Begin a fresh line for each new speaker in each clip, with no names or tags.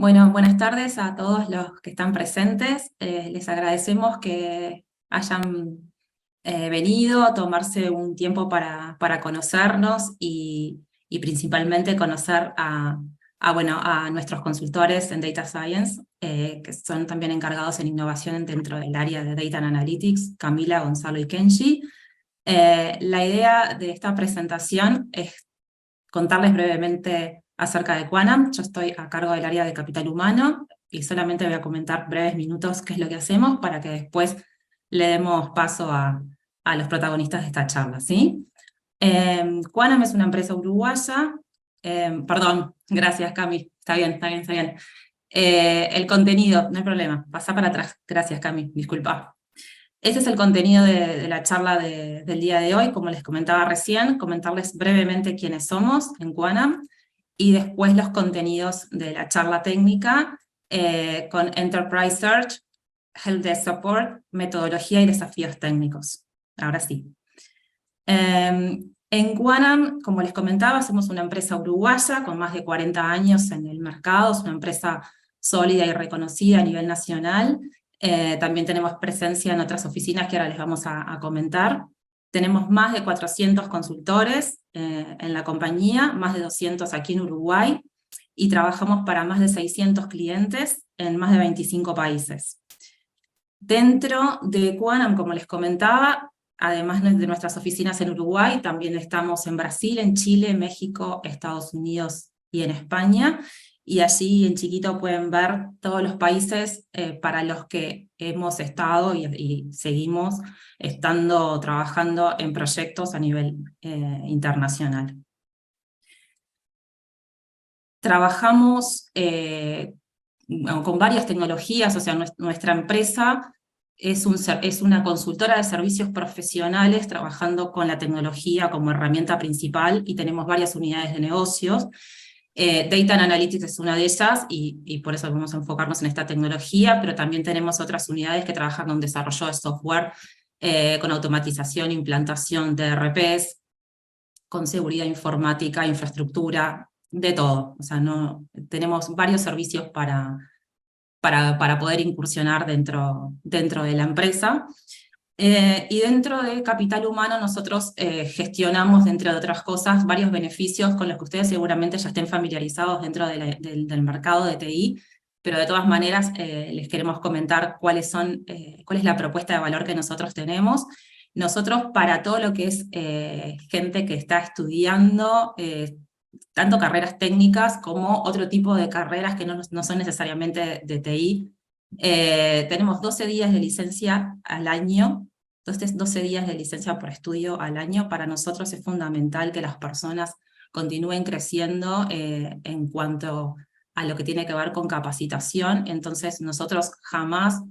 Bueno, buenas tardes a todos los que están presentes. Les agradecemos que hayan venido a tomarse un tiempo para conocernos y principalmente conocer a nuestros consultores en Data Science, que son también encargados en innovación dentro del área de Data and Analytics, Camila, Gonzalo y Kenji. La idea de esta presentación es contarles brevemente acerca de Quanam. Yo estoy a cargo del área de capital humano y solamente voy a comentar breves minutos qué es lo que hacemos para que después le demos paso a los protagonistas de esta charla, ¿sí? Quanam es una empresa uruguaya. Perdón, gracias Cami, está bien, está bien, está bien. El contenido, no hay problema, pasa para atrás. Gracias Cami, disculpa. Este es el contenido de la charla del día de hoy. Como les comentaba recién, comentarles brevemente quiénes somos en Quanam y después los contenidos de la charla técnica con Enterprise Search, Help Desk Support, metodología y desafíos técnicos. Ahora sí. En Quanam, como les comentaba, somos una empresa uruguaya con más de 40 años en el mercado, es una empresa sólida y reconocida a nivel nacional. También tenemos presencia en otras oficinas que ahora les vamos a comentar. Tenemos más de 400 consultores en la compañía, más de 200 aquí en Uruguay, y trabajamos para más de 600 clientes en más de 25 países. Dentro de Quanam, como les comentaba, además de nuestras oficinas en Uruguay, también estamos en Brasil, en Chile, México, Estados Unidos y en España. Y allí en chiquito pueden ver todos los países para los que hemos estado y seguimos trabajando en proyectos a nivel internacional. Trabajamos con varias tecnologías, o sea, nuestra empresa es una consultora de servicios profesionales trabajando con la tecnología como herramienta principal y tenemos varias unidades de negocios. Data and Analytics es una de ellas y por eso vamos a enfocarnos en esta tecnología, pero también tenemos otras unidades que trabajan con desarrollo de software, con automatización, implantación de ERPs, con seguridad informática, infraestructura, de todo. O sea, tenemos varios servicios para poder incursionar dentro de la empresa. Y dentro de capital humano nosotros gestionamos, entre otras cosas, varios beneficios con los que ustedes seguramente ya estén familiarizados dentro del mercado de TI, pero de todas maneras les queremos comentar cuál es la propuesta de valor que nosotros tenemos. Nosotros, para todo lo que es gente que está estudiando, tanto carreras técnicas como otro tipo de carreras que no son necesariamente de TI, tenemos 12 días de licencia al año. Entonces, 12 días de licencia por estudio al año. Para nosotros es fundamental que las personas continúen creciendo en cuanto a lo que tiene que ver con capacitación. Entonces, nosotros jamás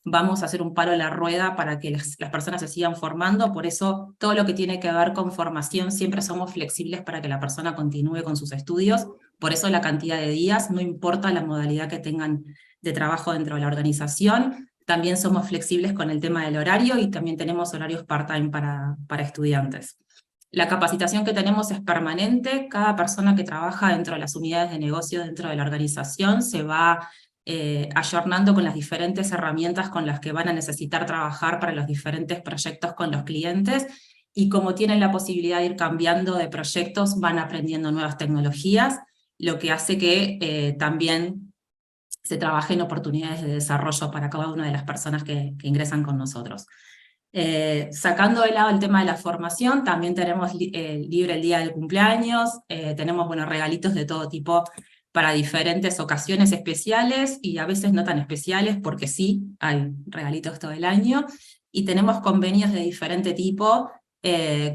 vamos a hacer un palo a la rueda para que las personas se sigan formando. Por eso, todo lo que tiene que ver con formación, siempre somos flexibles para que la persona continúe con sus estudios. Por eso la cantidad de días, no importa la modalidad que tengan de trabajo dentro de la organización. También somos flexibles con el tema del horario y también tenemos horarios part-time para estudiantes. La capacitación que tenemos es permanente. Cada persona que trabaja dentro de las unidades de negocio dentro de la organización se va ayornando con las diferentes herramientas con las que van a necesitar trabajar para los diferentes proyectos con los clientes, y como tienen la posibilidad de ir cambiando de proyectos, van aprendiendo nuevas tecnologías, lo que hace que también se trabaje en oportunidades de desarrollo para cada una de las personas que ingresan con nosotros. Sacando de lado el tema de la formación, también tenemos libre el día del cumpleaños, tenemos regalitos de todo tipo para diferentes ocasiones especiales y a veces no tan especiales, porque sí, hay regalitos todo el año, y tenemos convenios de diferente tipo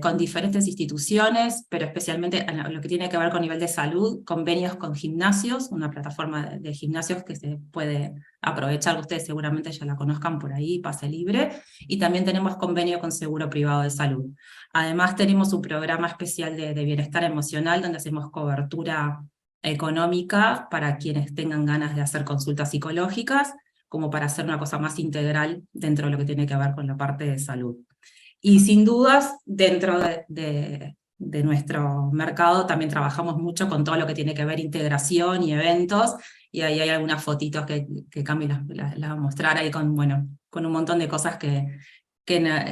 con diferentes instituciones, pero especialmente en lo que tiene que ver con nivel de salud, convenios con gimnasios, una plataforma de gimnasios que se puede aprovechar, ustedes seguramente ya la conozcan por ahí, Pase Libre, y también tenemos convenio con seguro privado de salud. Además tenemos un programa especial de bienestar emocional donde hacemos cobertura económica para quienes tengan ganas de hacer consultas psicológicas, como para hacer una cosa más integral dentro de lo que tiene que ver con la parte de salud. Y sin dudas, dentro de de nuestro mercado, también trabajamos mucho con todo lo que tiene que ver integración y eventos, y ahí hay algunas fotitos que Cami las va a mostrar ahí con, bueno, con un montón de cosas que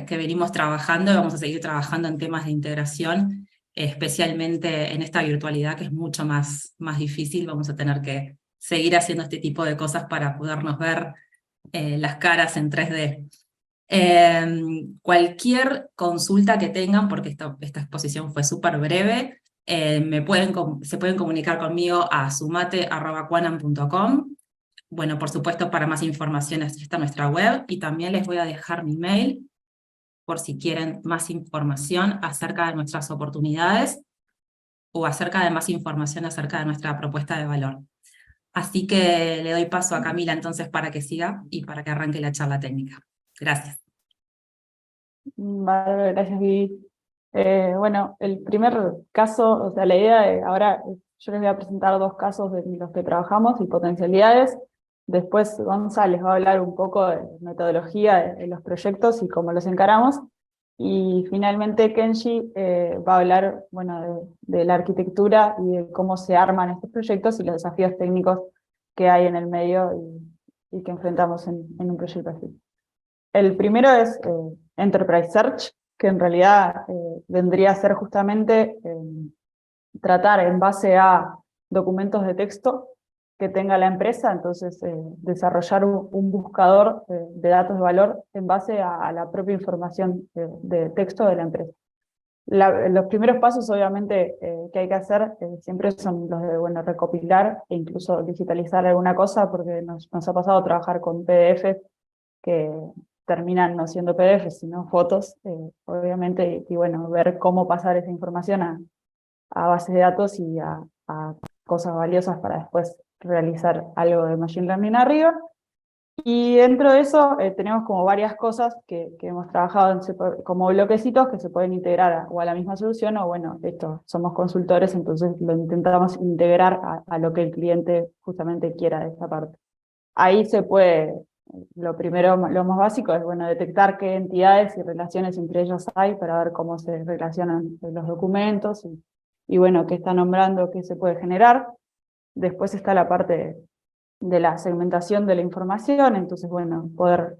venimos trabajando, y vamos a seguir trabajando en temas de integración, especialmente en esta virtualidad que es mucho más difícil. Vamos a tener que seguir haciendo este tipo de cosas para podernos ver las caras en 3D. Cualquier consulta que tengan, porque esta exposición fue súper breve, se pueden comunicar conmigo a sumate@quanam.com. Bueno, por supuesto, para más información está nuestra web, y también les voy a dejar mi mail por si quieren más información acerca de nuestras oportunidades o acerca de más información acerca de nuestra propuesta de valor. Así que le doy paso a Camila entonces para que siga y para que arranque la charla técnica. Gracias.
Vale, gracias, Vivi. Bueno, el primer caso, o sea, la idea de ahora, yo les voy a presentar 2 casos de los que trabajamos y potencialidades. Después González va a hablar un poco de metodología de los proyectos y cómo los encaramos. Y finalmente Kenji va a hablar, bueno, de la arquitectura y de cómo se arman estos proyectos y los desafíos técnicos que hay en el medio y que enfrentamos en un proyecto así. El primero es Enterprise Search, que en realidad vendría a ser justamente tratar en base a documentos de texto que tenga la empresa, entonces desarrollar un buscador de datos de valor en base a la propia información de texto de la empresa. Los primeros pasos, obviamente, que hay que hacer siempre son los de, bueno, recopilar e incluso digitalizar alguna cosa, porque nos ha pasado trabajar con PDF que terminan no siendo PDF, sino fotos, obviamente, y bueno, ver cómo pasar esa información a bases de datos y a cosas valiosas para después realizar algo de Machine Learning arriba. Y dentro de eso tenemos como varias cosas que hemos trabajado como bloquecitos que se pueden integrar o a la misma solución, o bueno, esto, somos consultores, entonces lo intentamos integrar a lo que el cliente justamente quiera de esta parte. Ahí se puede, lo primero, lo más básico es, bueno, detectar qué entidades y relaciones entre ellos hay para ver cómo se relacionan los documentos y bueno, qué está nombrando, qué se puede generar. Después está la parte de la segmentación de la información, entonces, bueno, poder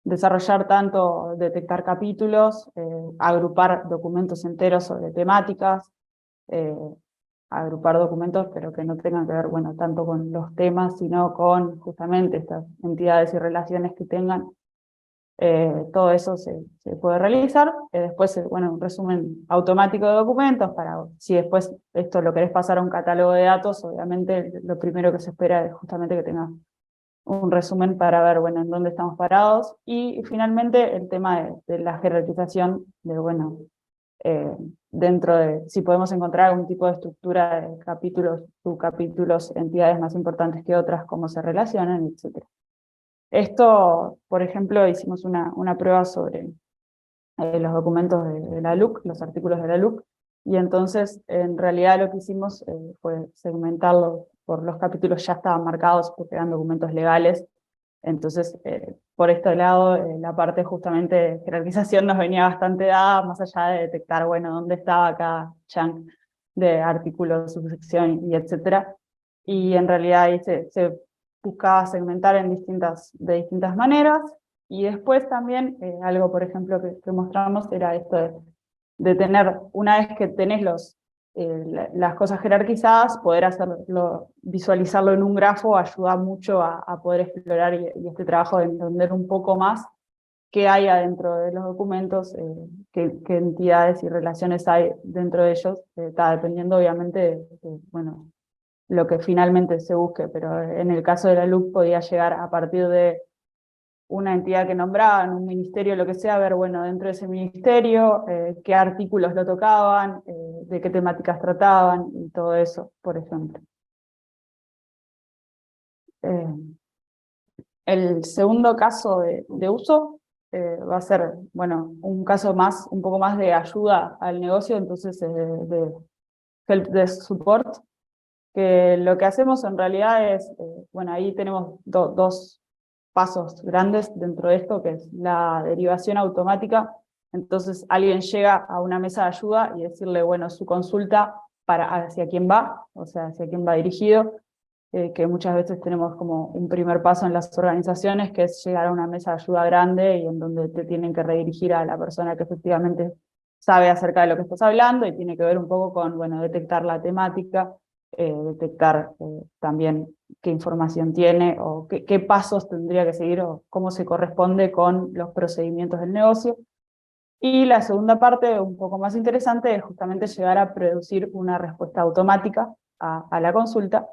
desarrollar tanto, detectar capítulos, agrupar documentos enteros sobre temáticas, eh, agrupar documentos, pero que no tengan que ver, bueno, tanto con los temas, sino con justamente estas entidades y relaciones que tengan. Todo eso se puede realizar. Después, bueno, un resumen automático de documentos para, si después esto lo querés pasar a un catálogo de datos, obviamente lo primero que se espera es justamente que tenga un resumen para ver, bueno, en dónde estamos parados. Y finalmente el tema de la jerarquización, de, bueno, dentro de si podemos encontrar algún tipo de estructura de capítulos, subcapítulos, entidades más importantes que otras, cómo se relacionan, etc. Esto, por ejemplo, hicimos una prueba sobre los documentos de la LUC, los artículos de la LUC, y entonces en realidad lo que hicimos fue segmentarlo por los capítulos ya estaban marcados porque eran documentos legales. Entonces, por este lado, la parte justamente de jerarquización nos venía bastante dada, más allá de detectar, bueno, dónde estaba cada chunk de artículo, subsección y etcétera. Y en realidad ahí se buscaba segmentar de distintas maneras. Y después también, algo por ejemplo que mostramos era esto de tener, una vez que tenés las cosas jerarquizadas, poder visualizarlo en un grafo ayuda mucho a poder explorar y este trabajo de entender un poco más qué hay adentro de los documentos, qué entidades y relaciones hay dentro de ellos, está dependiendo obviamente bueno, lo que finalmente se busque, pero en el caso de la LUC podía llegar a partir de una entidad que nombraban, un ministerio, lo que sea, ver, bueno, dentro de ese ministerio, qué artículos lo tocaban, de qué temáticas trataban y todo eso, por ejemplo. El segundo caso de uso va a ser, bueno, un caso más, un poco más de ayuda al negocio, entonces de help desk support, que lo que hacemos en realidad es, bueno, ahí tenemos dos pasos grandes dentro de esto, que es la derivación automática Entonces alguien llega a una mesa de ayuda y decirle, bueno, su consulta hacia quién va, o sea, hacia quién va dirigido, que muchas veces tenemos como un primer paso en las organizaciones, que es llegar a una mesa de ayuda grande y en donde te tienen que redirigir a la persona que efectivamente sabe acerca de lo que estás hablando y tiene que ver un poco con, bueno, detectar la temática, detectar también qué información tiene o qué pasos tendría que seguir o cómo se corresponde con los procedimientos del negocio. Y la segunda parte, un poco más interesante, es justamente llegar a producir una respuesta automática a la consulta,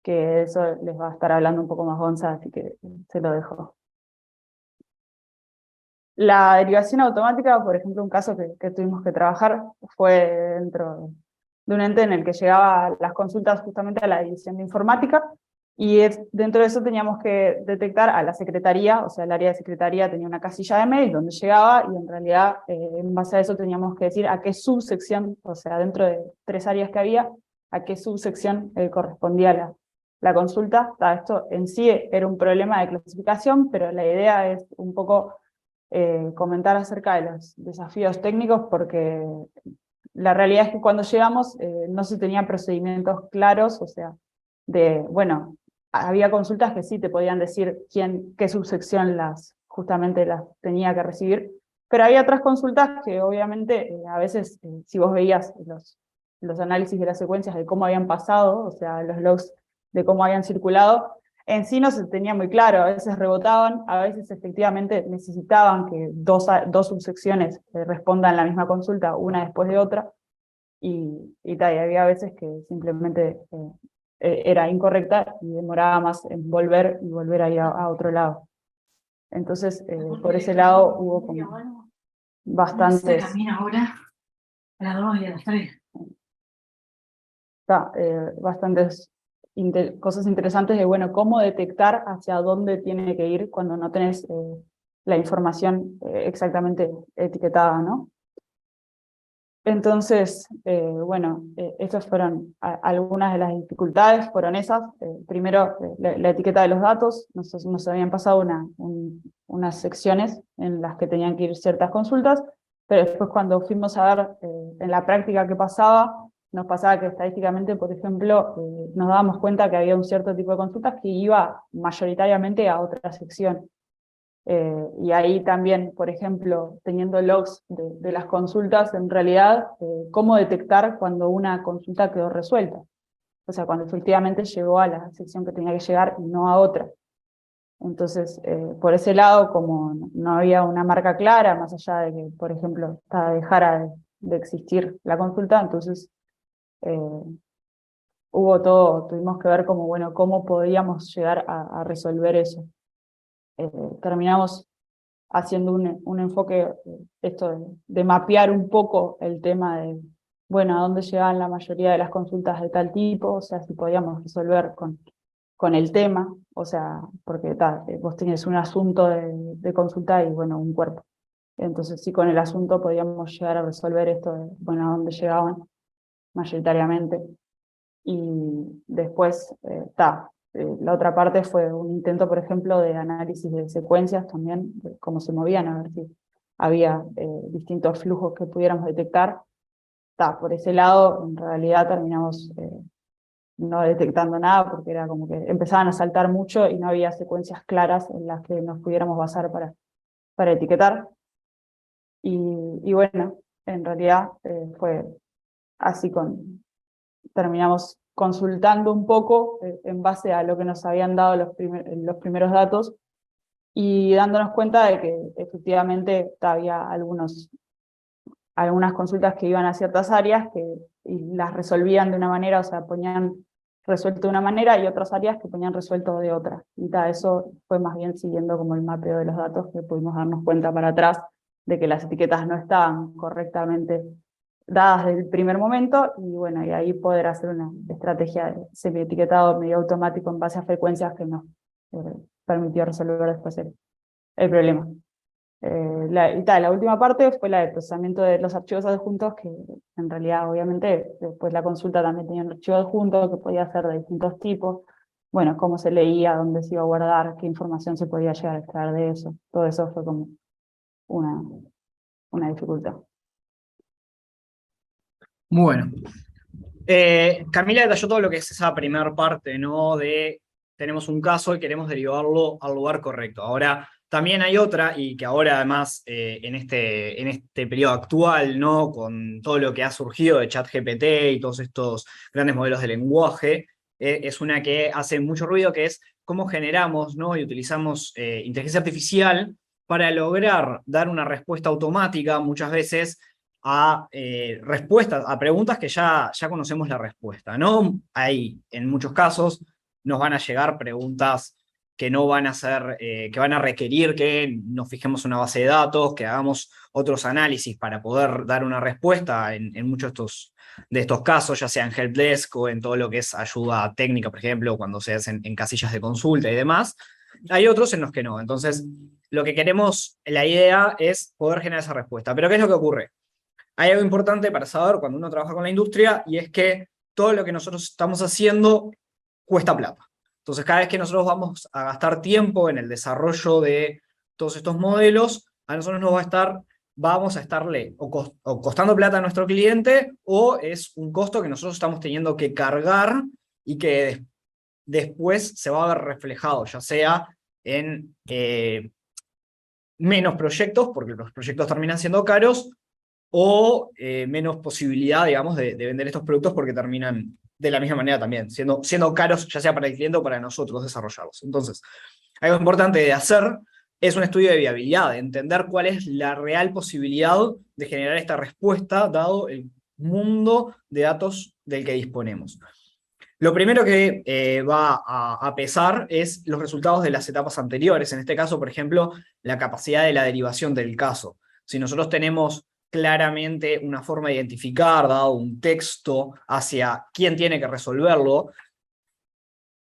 que eso les va a estar hablando un poco más Gonza, así que se lo dejo. La derivación automática, por ejemplo, un caso que tuvimos que trabajar fue dentro de un ente en el que llegaban las consultas justamente a la división de informática, y dentro de eso teníamos que detectar a la secretaría, o sea, el área de secretaría tenía una casilla de mail donde llegaba, y en realidad en base a eso teníamos que decir a qué subsección, o sea, dentro de 3 áreas que había, a qué subsección correspondía la consulta. Esto en sí era un problema de clasificación, pero la idea es un poco comentar acerca de los desafíos técnicos, porque la realidad es que cuando llegamos no se tenían procedimientos claros, o sea, bueno, había consultas que sí te podían decir qué subsección justamente las tenía que recibir, pero había otras consultas que obviamente a veces, si vos veías los análisis de las secuencias de cómo habían pasado, o sea, los logs de cómo habían circulado, en sí no se tenía muy claro, a veces rebotaban, a veces efectivamente necesitaban que dos subsecciones respondan la misma consulta, una después de otra, y había veces que simplemente era incorrecta y demoraba más en volver y volver a ir a otro lado. Entonces, por ese lado hubo como bastantes...
ahora a las 2 y a las 3.
Bastantes cosas interesantes de, bueno, cómo detectar hacia dónde tiene que ir cuando no tenés la información exactamente etiquetada, ¿no? Entonces, bueno, estas fueron algunas de las dificultades, fueron esas. Primero, la etiqueta de los datos. Nos habían pasado unas secciones en las que tenían que ir ciertas consultas, pero después cuando fuimos a ver en la práctica qué pasaba, nos pasaba que estadísticamente, por ejemplo, nos dábamos cuenta que había un cierto tipo de consultas que iba mayoritariamente a otra sección. Y ahí también, por ejemplo, teniendo logs de las consultas, en realidad, cómo detectar cuando una consulta quedó resuelta. O sea, cuando efectivamente llegó a la sección que tenía que llegar y no a otra. Entonces, por ese lado, como no había una marca clara, más allá de que, por ejemplo, dejara de existir la consulta, entonces tuvimos que ver como, bueno, cómo podíamos llegar a resolver eso. Terminamos haciendo un enfoque, esto de mapear un poco el tema de, bueno, a dónde llegaban la mayoría de las consultas de tal tipo, o sea, si podíamos resolver con el tema, o sea, porque vos tenés un asunto de consulta y, bueno, un cuerpo. Entonces, sí, con el asunto podíamos llegar a resolver esto de, bueno, a dónde llegaban mayoritariamente. Y después, la otra parte fue un intento, por ejemplo, de análisis de secuencias también, de cómo se movían, a ver si había distintos flujos que pudiéramos detectar. Por ese lado, en realidad terminamos no detectando nada, porque era como que empezaban a saltar mucho y no había secuencias claras en las que nos pudiéramos basar para etiquetar. Y bueno, en realidad fue así terminamos consultando un poco en base a lo que nos habían dado los primeros datos y dándonos cuenta de que efectivamente había algunas consultas que iban a ciertas áreas y las resolvían de una manera, o sea, ponían resuelto de una manera, y otras áreas que ponían resuelto de otra. Y eso fue más bien siguiendo como el mapeo de los datos, que pudimos darnos cuenta para atrás de que las etiquetas no estaban correctamente dadas desde el primer momento, y bueno, y ahí poder hacer una estrategia de semi-etiquetado medio automático en base a frecuencias que nos permitió resolver después el problema. La última parte fue la de procesamiento de los archivos adjuntos, que en realidad obviamente después la consulta también tenía un archivo adjunto que podía ser de distintos tipos, bueno, cómo se leía, dónde se iba a guardar, qué información se podía llegar a extraer de eso. Todo eso fue como una dificultad.
Bueno, Camila detalló todo lo que es esa primera parte, ¿no? De tenemos un caso y queremos derivarlo al lugar correcto. Ahora, también hay otra, y que ahora además en este periodo actual, ¿no? Con todo lo que ha surgido de ChatGPT y todos estos grandes modelos de lenguaje, es una que hace mucho ruido, que es cómo generamos, ¿no? Y utilizamos inteligencia artificial para lograr dar una respuesta automática, muchas veces a respuestas, a preguntas que ya conocemos la respuesta, ¿no? Hay, en muchos casos, nos van a llegar preguntas que no van a ser, que van a requerir que nos fijemos en una base de datos, que hagamos otros análisis para poder dar una respuesta en muchos de estos casos, ya sea en helpdesk o en todo lo que es ayuda técnica, por ejemplo, cuando se hacen en casillas de consulta y demás. Hay otros en los que no. Entonces, lo que queremos, la idea es poder generar esa respuesta. Pero ¿qué es lo que ocurre? Hay algo importante para saber cuando uno trabaja con la industria, y es que todo lo que nosotros estamos haciendo cuesta plata. Entonces, cada vez que nosotros vamos a gastar tiempo en el desarrollo de todos estos modelos, a nosotros vamos a estarle o costando plata a nuestro cliente, o es un costo que nosotros estamos teniendo que cargar y que después se va a ver reflejado, ya sea en menos proyectos, porque los proyectos terminan siendo caros, o menos posibilidad, digamos, de vender estos productos, porque terminan de la misma manera también, siendo caros, ya sea para el cliente o para nosotros desarrollarlos. Entonces, algo importante de hacer es un estudio de viabilidad, de entender cuál es la real posibilidad de generar esta respuesta, dado el mundo de datos del que disponemos. Lo primero que va a pesar es los resultados de las etapas anteriores. En este caso, por ejemplo, la capacidad de la derivación del caso. Si nosotros tenemos claramente una forma de identificar, dado un texto hacia quién tiene que resolverlo,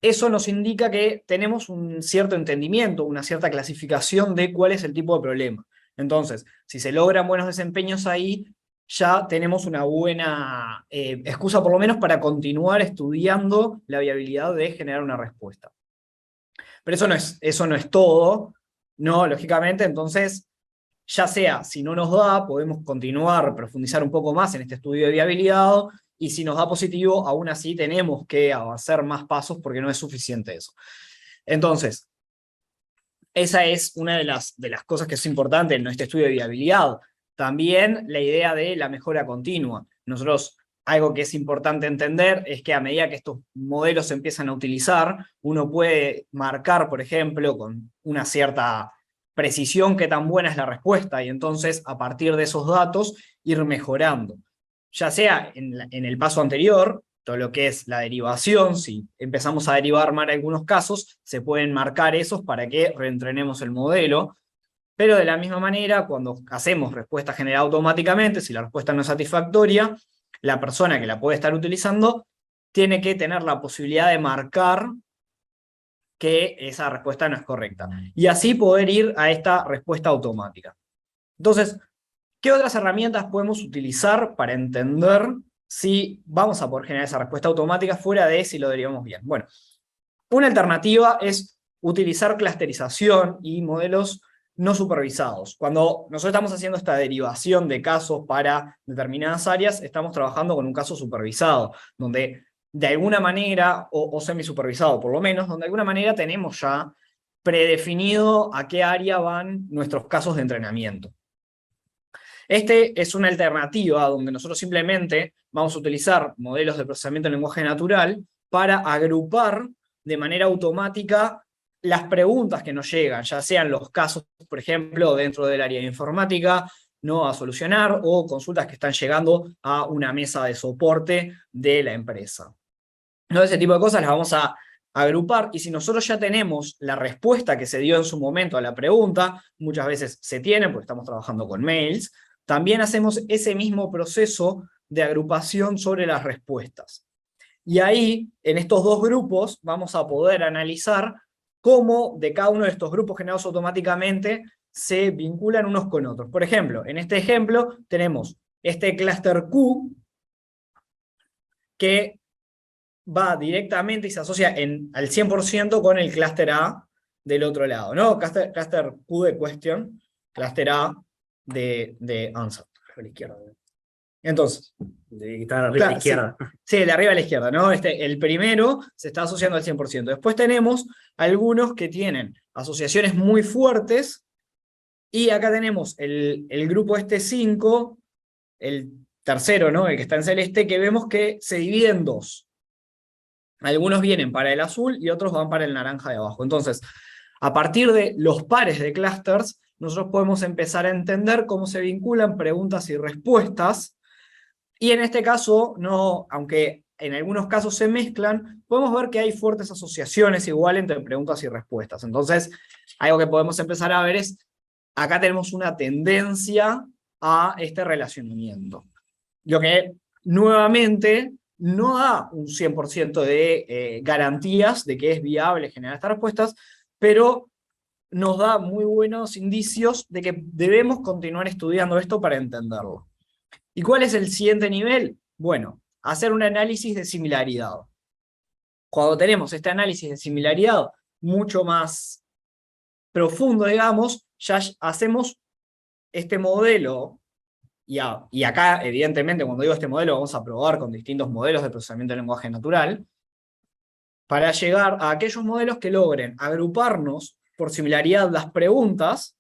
eso nos indica que tenemos un cierto entendimiento, una cierta clasificación de cuál es el tipo de problema. Entonces, si se logran buenos desempeños ahí, ya tenemos una buena excusa, por lo menos, para continuar estudiando la viabilidad de generar una respuesta. Pero eso no es todo, ¿no? Lógicamente, entonces, ya sea, si no nos da, podemos continuar, profundizar un poco más en este estudio de viabilidad, y si nos da positivo, aún así tenemos que avanzar más pasos, porque no es suficiente eso. Entonces, esa es una de las cosas que es importante en este estudio de viabilidad. También la idea de la mejora continua. Nosotros, algo que es importante entender es que a medida que estos modelos se empiezan a utilizar, uno puede marcar, por ejemplo, con una cierta precisión qué tan buena es la respuesta, y entonces a partir de esos datos ir mejorando. Ya sea en el paso anterior, todo lo que es la derivación, si empezamos a derivar mal algunos casos, se pueden marcar esos para que reentrenemos el modelo, pero de la misma manera, cuando hacemos respuesta generada automáticamente, si la respuesta no es satisfactoria, la persona que la puede estar utilizando tiene que tener la posibilidad de marcar que esa respuesta no es correcta, y así poder ir a esta respuesta automática. Entonces, ¿qué otras herramientas podemos utilizar para entender si vamos a poder generar esa respuesta automática fuera de si lo derivamos bien? Bueno, una alternativa es utilizar clusterización y modelos no supervisados. Cuando nosotros estamos haciendo esta derivación de casos para determinadas áreas, estamos trabajando con un caso supervisado, donde de alguna manera, o semisupervisado por lo menos, donde de alguna manera tenemos ya predefinido a qué área van nuestros casos de entrenamiento. Este es una alternativa donde nosotros simplemente vamos a utilizar modelos de procesamiento de lenguaje natural para agrupar de manera automática las preguntas que nos llegan, ya sean los casos, por ejemplo, dentro del área de informática, no a solucionar, o consultas que están llegando a una mesa de soporte de la empresa. ¿No? Ese tipo de cosas las vamos a agrupar, y si nosotros ya tenemos la respuesta que se dio en su momento a la pregunta, muchas veces se tiene porque estamos trabajando con mails, también hacemos ese mismo proceso de agrupación sobre las respuestas. Y ahí, en estos dos grupos, vamos a poder analizar cómo de cada uno de estos grupos generados automáticamente se vinculan unos con otros. Por ejemplo, en este ejemplo tenemos este clúster Q, que va directamente y se asocia al 100% con el clúster A del otro lado, ¿no? Clúster Q de question, clúster A, de answer, a la izquierda. Entonces,
De estar arriba a la izquierda.
sí, el de arriba a la izquierda, ¿no? El primero se está asociando al 100%. Después tenemos algunos que tienen asociaciones muy fuertes, y acá tenemos el grupo 5, el tercero, ¿no? El que está en celeste, que vemos que se divide en dos. Algunos vienen para el azul y otros van para el naranja de abajo. Entonces, a partir de los pares de clusters, nosotros podemos empezar a entender cómo se vinculan preguntas y respuestas. Y en este caso, no, aunque en algunos casos se mezclan, podemos ver que hay fuertes asociaciones igual entre preguntas y respuestas. Entonces, algo que podemos empezar a ver es, acá tenemos una tendencia a este relacionamiento. Lo que, nuevamente, no da un 100% de garantías de que es viable generar estas respuestas, pero nos da muy buenos indicios de que debemos continuar estudiando esto para entenderlo. ¿Y cuál es el siguiente nivel? Bueno, hacer un análisis de similaridad. Cuando tenemos este análisis de similaridad mucho más profundo, digamos, ya hacemos este modelo, y acá, evidentemente, cuando digo este modelo, vamos a probar con distintos modelos de procesamiento de lenguaje natural, para llegar a aquellos modelos que logren agruparnos por similaridad las preguntas.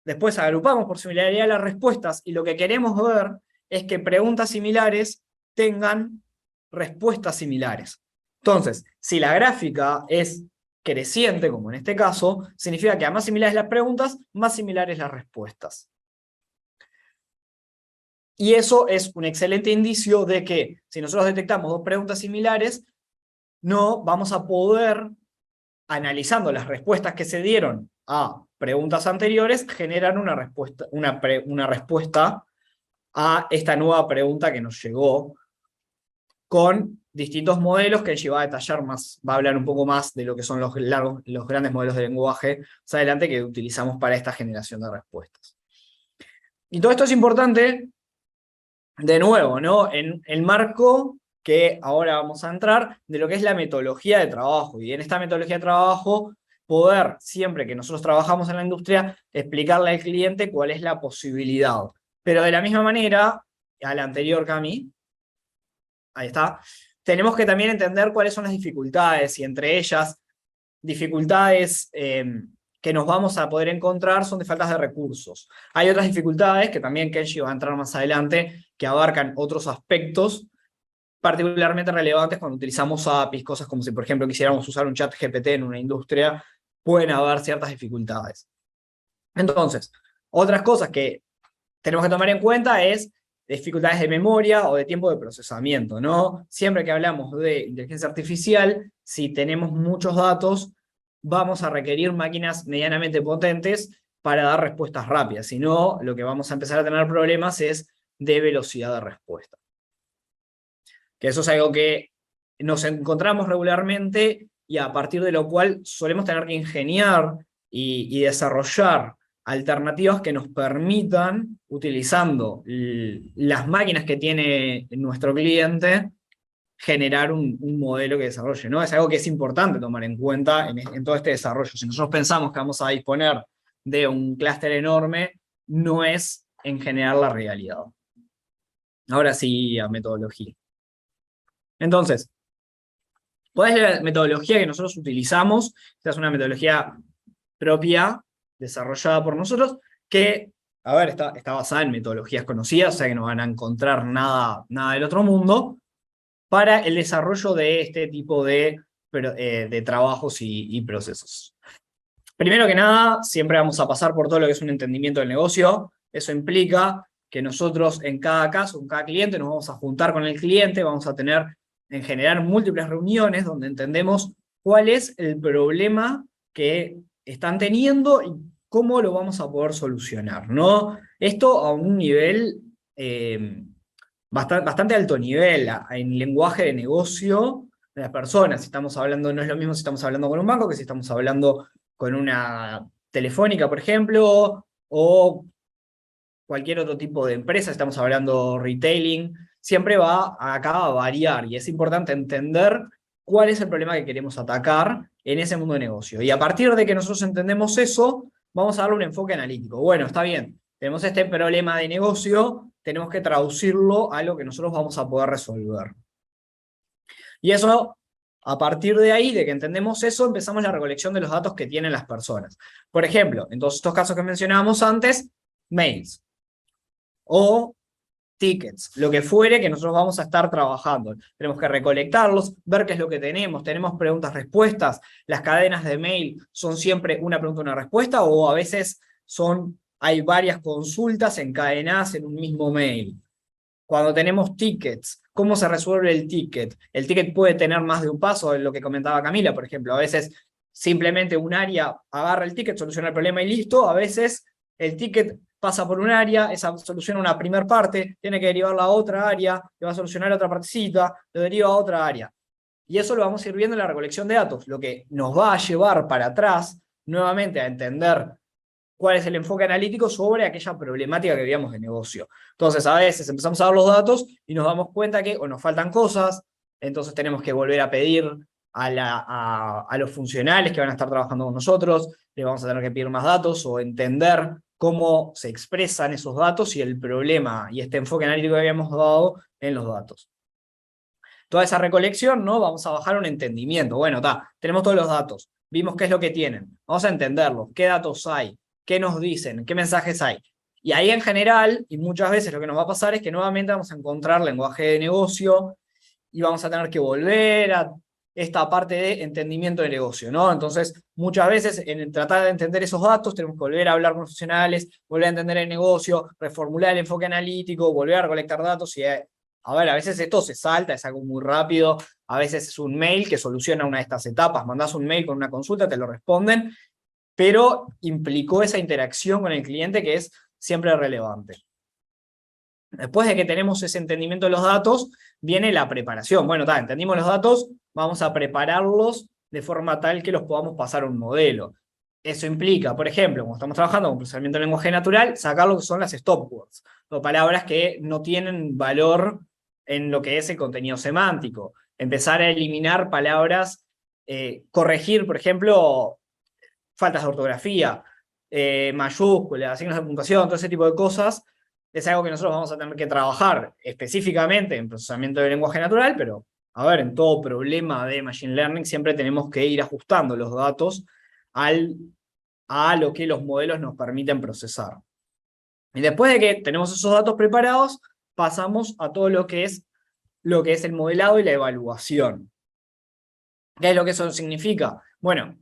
Después agrupamos por similaridad las respuestas, y lo que queremos ver es que preguntas similares tengan respuestas similares. Entonces, si la gráfica es creciente, como en este caso, significa que a más similares las preguntas, más similares las respuestas. Y eso es un excelente indicio de que, si nosotros detectamos dos preguntas similares, no vamos a poder, analizando las respuestas que se dieron a preguntas anteriores, generar una respuesta a esta nueva pregunta que nos llegó, con distintos modelos que ella va a detallar más, va a hablar un poco más de lo que son los grandes modelos de lenguaje más adelante, que utilizamos para esta generación de respuestas. Y todo esto es importante, de nuevo, ¿no? En el marco que ahora vamos a entrar, de lo que es la metodología de trabajo. Y en esta metodología de trabajo, poder, siempre que nosotros trabajamos en la industria, explicarle al cliente cuál es la posibilidad. Pero de la misma manera, a la anterior, Cami, ahí está, tenemos que también entender cuáles son las dificultades, y entre ellas, dificultades que nos vamos a poder encontrar son de faltas de recursos. Hay otras dificultades, que también Kenji va a entrar más adelante, que abarcan otros aspectos particularmente relevantes cuando utilizamos APIs, cosas como si, por ejemplo, quisiéramos usar un chat GPT en una industria, pueden haber ciertas dificultades. Entonces, otras cosas que tenemos que tomar en cuenta es dificultades de memoria o de tiempo de procesamiento, ¿no? Siempre que hablamos de inteligencia artificial, si tenemos muchos datos, vamos a requerir máquinas medianamente potentes para dar respuestas rápidas. Si no, lo que vamos a empezar a tener problemas es de velocidad de respuesta. Que eso es algo que nos encontramos regularmente, y a partir de lo cual solemos tener que ingeniar y desarrollar alternativas que nos permitan, utilizando las máquinas que tiene nuestro cliente, generar un modelo que desarrolle, ¿no? Es algo que es importante tomar en cuenta en todo este desarrollo. Si nosotros pensamos que vamos a disponer de un clúster enorme, no es en general la realidad. Ahora sí, a metodología. Entonces, ¿cuál es la metodología que nosotros utilizamos? Esta es una metodología propia, desarrollada por nosotros, que, a ver, está basada en metodologías conocidas, o sea que no van a encontrar nada del otro mundo, para el desarrollo de este tipo de trabajos y procesos. Primero que nada, siempre vamos a pasar por todo lo que es un entendimiento del negocio. Eso implica que nosotros en cada caso, en cada cliente, nos vamos a juntar con el cliente, vamos a tener en general múltiples reuniones donde entendemos cuál es el problema que están teniendo y cómo lo vamos a poder solucionar, ¿no? Esto a un nivel bastante alto nivel, en lenguaje de negocio de las personas. Si estamos hablando, no es lo mismo si estamos hablando con un banco que si estamos hablando con una telefónica, por ejemplo, o cualquier otro tipo de empresa, estamos hablando retailing, siempre va acá a variar, y es importante entender cuál es el problema que queremos atacar en ese mundo de negocio. Y a partir de que nosotros entendemos eso, vamos a darle un enfoque analítico. Bueno, está bien, tenemos este problema de negocio, tenemos que traducirlo a lo que nosotros vamos a poder resolver. Y eso, a partir de ahí, de que entendemos eso, empezamos la recolección de los datos que tienen las personas. Por ejemplo, en todos estos casos que mencionábamos antes, mails o tickets, lo que fuere que nosotros vamos a estar trabajando. Tenemos que recolectarlos, ver qué es lo que tenemos preguntas, respuestas, las cadenas de mail son siempre una pregunta, una respuesta, o a veces hay varias consultas encadenadas en un mismo mail. Cuando tenemos tickets, ¿cómo se resuelve el ticket? El ticket puede tener más de un paso, en lo que comentaba Camila, por ejemplo. A veces simplemente un área agarra el ticket, soluciona el problema y listo. A veces el ticket pasa por un área, esa soluciona una primera parte, tiene que derivarla a otra área, que va a solucionar otra partecita, lo deriva a otra área. Y eso lo vamos a ir viendo en la recolección de datos, lo que nos va a llevar para atrás, nuevamente, a entender cuál es el enfoque analítico sobre aquella problemática que veíamos de negocio. Entonces, a veces empezamos a ver los datos y nos damos cuenta que o nos faltan cosas, entonces tenemos que volver a pedir a los funcionales que van a estar trabajando con nosotros, les vamos a tener que pedir más datos o entender cómo se expresan esos datos y el problema y este enfoque analítico que habíamos dado en los datos. Toda esa recolección, ¿no? Vamos a bajar un entendimiento. Bueno, tenemos todos los datos, vimos qué es lo que tienen, vamos a entenderlos, qué datos hay, qué nos dicen, qué mensajes hay. Y ahí en general, y muchas veces lo que nos va a pasar es que nuevamente vamos a encontrar lenguaje de negocio y vamos a tener que volver a esta parte de entendimiento de negocio, ¿no? Entonces, muchas veces en tratar de entender esos datos tenemos que volver a hablar con los profesionales, volver a entender el negocio, reformular el enfoque analítico, volver a recolectar datos y, a ver, a veces esto se salta, es algo muy rápido, a veces es un mail que soluciona una de estas etapas, mandás un mail con una consulta, te lo responden, pero implicó esa interacción con el cliente que es siempre relevante. Después de que tenemos ese entendimiento de los datos, viene la preparación. Bueno, entendimos los datos, vamos a prepararlos de forma tal que los podamos pasar a un modelo. Eso implica, por ejemplo, cuando estamos trabajando con procesamiento de lenguaje natural, sacar lo que son las stop words, o palabras que no tienen valor en lo que es el contenido semántico. Empezar a eliminar palabras, corregir, por ejemplo, faltas de ortografía, mayúsculas, signos de puntuación, todo ese tipo de cosas, es algo que nosotros vamos a tener que trabajar específicamente en procesamiento de lenguaje natural, pero, a ver, en todo problema de Machine Learning siempre tenemos que ir ajustando los datos a lo que los modelos nos permiten procesar. Y después de que tenemos esos datos preparados, pasamos a todo lo que es el modelado y la evaluación. ¿Qué es lo que eso significa? Bueno,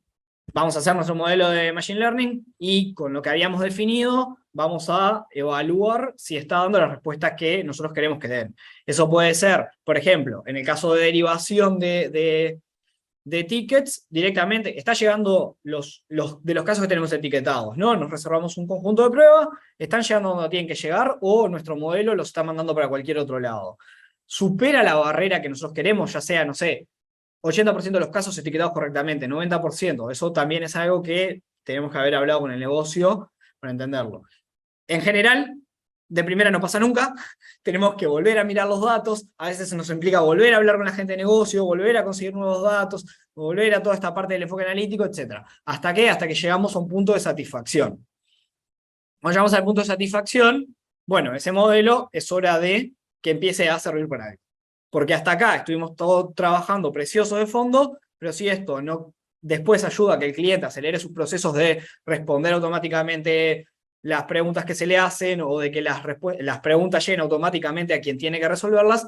vamos a hacer nuestro modelo de Machine Learning y con lo que habíamos definido vamos a evaluar si está dando las respuestas que nosotros queremos que den. Eso puede ser, por ejemplo, en el caso de derivación de tickets, directamente está llegando de los casos que tenemos etiquetados, ¿no? Nos reservamos un conjunto de pruebas, están llegando donde tienen que llegar o nuestro modelo los está mandando para cualquier otro lado. Supera la barrera que nosotros queremos, ya sea, no sé, 80% de los casos etiquetados correctamente, 90%. Eso también es algo que tenemos que haber hablado con el negocio para entenderlo. En general, de primera no pasa nunca, tenemos que volver a mirar los datos, a veces nos implica volver a hablar con la gente de negocio, volver a conseguir nuevos datos, volver a toda esta parte del enfoque analítico, etc. ¿Hasta qué? Hasta que llegamos a un punto de satisfacción. Cuando llegamos al punto de satisfacción, bueno, ese modelo es hora de que empiece a servir para algo. Porque hasta acá estuvimos todos trabajando precioso de fondo, pero si esto no después ayuda a que el cliente acelere sus procesos de responder automáticamente las preguntas que se le hacen o de que las preguntas lleguen automáticamente a quien tiene que resolverlas,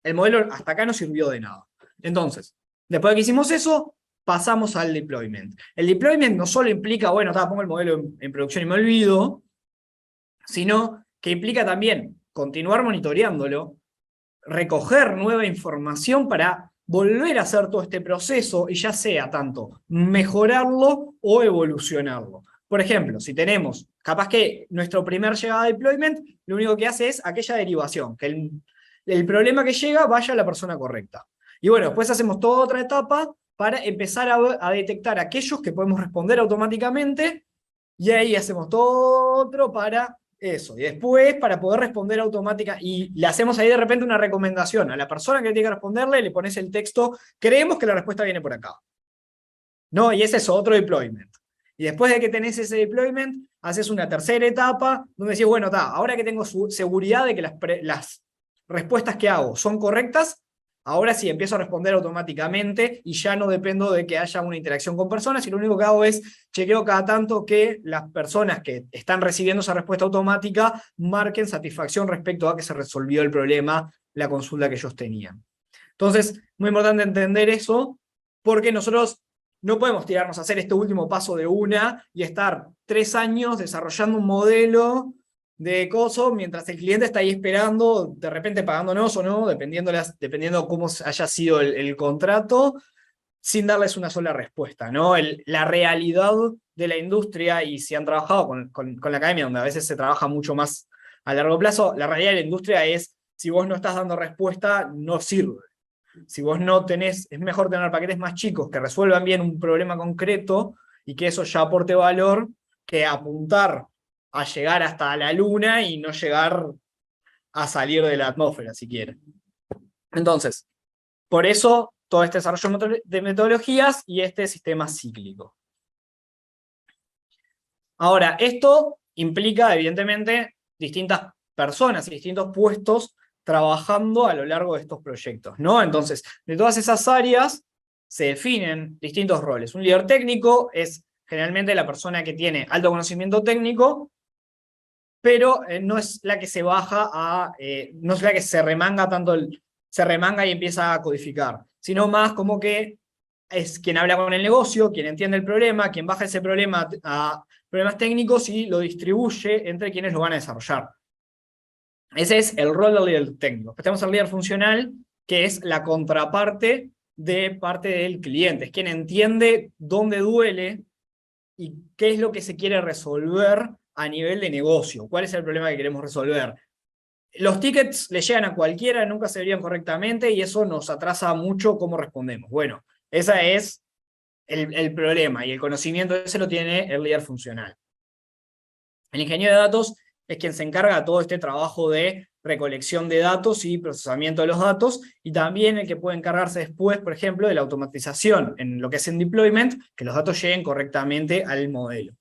el modelo hasta acá no sirvió de nada. Entonces, después de que hicimos eso, pasamos al deployment. El deployment no solo implica, bueno, pongo el modelo en producción y me olvido, sino que implica también continuar monitoreándolo, recoger nueva información para volver a hacer todo este proceso y ya sea tanto mejorarlo o evolucionarlo. Por ejemplo, si tenemos, capaz que nuestro primer llegada de deployment, lo único que hace es aquella derivación, que el problema que llega vaya a la persona correcta. Y bueno, después hacemos toda otra etapa para empezar a detectar aquellos que podemos responder automáticamente, y ahí hacemos todo otro para eso. Y después, para poder responder automáticamente, y le hacemos ahí de repente una recomendación a la persona que tiene que responderle, le pones el texto, creemos que la respuesta viene por acá. ¿No? Y ese es otro deployment. Y Y después de que tenés ese deployment, haces una tercera etapa, donde decís, bueno, ahora que tengo seguridad de que las respuestas que hago son correctas, ahora sí empiezo a responder automáticamente y ya no dependo de que haya una interacción con personas, y lo único que hago es chequeo cada tanto que las personas que están recibiendo esa respuesta automática marquen satisfacción respecto a que se resolvió el problema, la consulta que ellos tenían. Entonces, muy importante entender eso, porque nosotros no podemos tirarnos a hacer este último paso de una y estar 3 años desarrollando un modelo de coso, mientras el cliente está ahí esperando, de repente pagándonos o no, dependiendo cómo haya sido el contrato, sin darles una sola respuesta, ¿no? La realidad de la industria, y si han trabajado con la academia, donde a veces se trabaja mucho más a largo plazo, la realidad de la industria es, si vos no estás dando respuesta, no sirve. Si vos no tenés, es mejor tener paquetes más chicos que resuelvan bien un problema concreto y que eso ya aporte valor, que apuntar a llegar hasta la luna y no llegar a salir de la atmósfera, si quieren. Entonces, por eso todo este desarrollo de metodologías y este sistema cíclico. Ahora, esto implica, evidentemente, distintas personas y distintos puestos trabajando a lo largo de estos proyectos, ¿no? Entonces, de todas esas áreas se definen distintos roles. Un líder técnico es generalmente la persona que tiene alto conocimiento técnico, pero no es la que se baja no es la que se remanga tanto, se remanga y empieza a codificar, sino más como que es quien habla con el negocio, quien entiende el problema, quien baja ese problema a problemas técnicos y lo distribuye entre quienes lo van a desarrollar. Ese es el rol del líder técnico. Después tenemos al líder funcional, que es la contraparte de parte del cliente. Es quien entiende dónde duele y qué es lo que se quiere resolver a nivel de negocio. ¿Cuál es el problema que queremos resolver? Los tickets le llegan a cualquiera, nunca se verían correctamente y eso nos atrasa mucho cómo respondemos. Bueno, ese es el problema, y el conocimiento ese lo tiene el líder funcional. El ingeniero de datos es quien se encarga de todo este trabajo de recolección de datos y procesamiento de los datos, y también el que puede encargarse después, por ejemplo, de la automatización en lo que es en deployment, que los datos lleguen correctamente al modelo.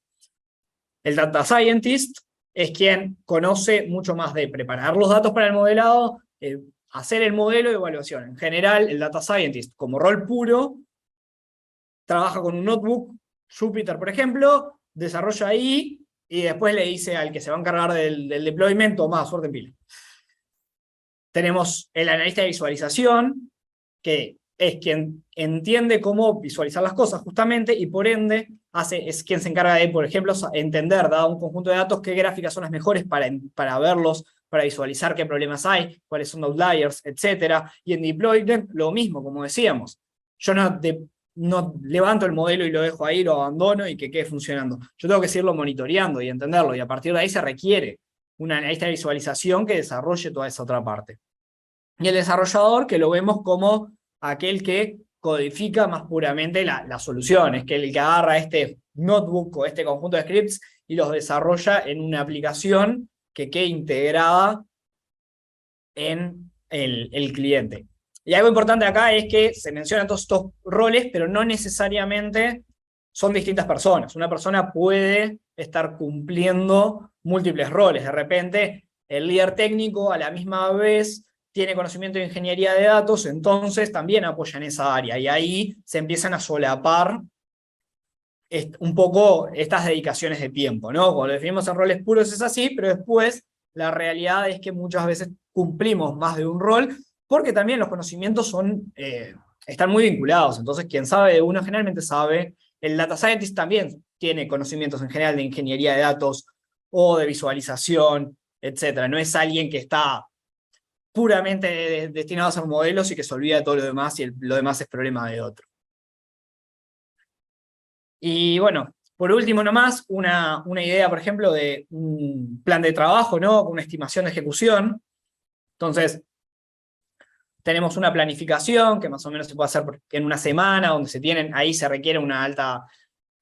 El data scientist es quien conoce mucho más de preparar los datos para el modelado, hacer el modelo de evaluación. En general, el data scientist, como rol puro, trabaja con un notebook, Jupyter, por ejemplo, desarrolla ahí, y después le dice al que se va a encargar del deployment, toma, suerte en pila. Tenemos el analista de visualización, que es quien entiende cómo visualizar las cosas justamente, y por ende es quien se encarga de, por ejemplo, entender, dado un conjunto de datos, qué gráficas son las mejores para verlos, para visualizar qué problemas hay, cuáles son outliers, etc. Y en deployment lo mismo, como decíamos. Yo no levanto el modelo y lo dejo ahí, lo abandono y que quede funcionando. Yo tengo que seguirlo monitoreando y entenderlo, y a partir de ahí se requiere un analista de visualización que desarrolle toda esa otra parte. Y el desarrollador, que lo vemos como aquel que codifica más puramente las soluciones, que el que agarra este notebook o este conjunto de scripts y los desarrolla en una aplicación que quede integrada en el cliente. Y algo importante acá es que se mencionan todos estos roles, pero no necesariamente son distintas personas. Una persona puede estar cumpliendo múltiples roles. De repente, el líder técnico a la misma vez tiene conocimiento de ingeniería de datos, entonces también apoya en esa área. Y ahí se empiezan a solapar un poco estas dedicaciones de tiempo, ¿no? Cuando lo definimos en roles puros es así, pero después la realidad es que muchas veces cumplimos más de un rol, porque también los conocimientos están muy vinculados. Entonces, quien sabe de uno generalmente sabe. El data scientist también tiene conocimientos en general de ingeniería de datos o de visualización, etc. No es alguien que está puramente destinado a hacer modelos y que se olvida de todo lo demás, y lo demás es problema de otro. Y bueno, por último nomás, una idea, por ejemplo, de un plan de trabajo, ¿no? Una estimación de ejecución. Entonces, tenemos una planificación que más o menos se puede hacer en una semana, donde ahí se requiere una alta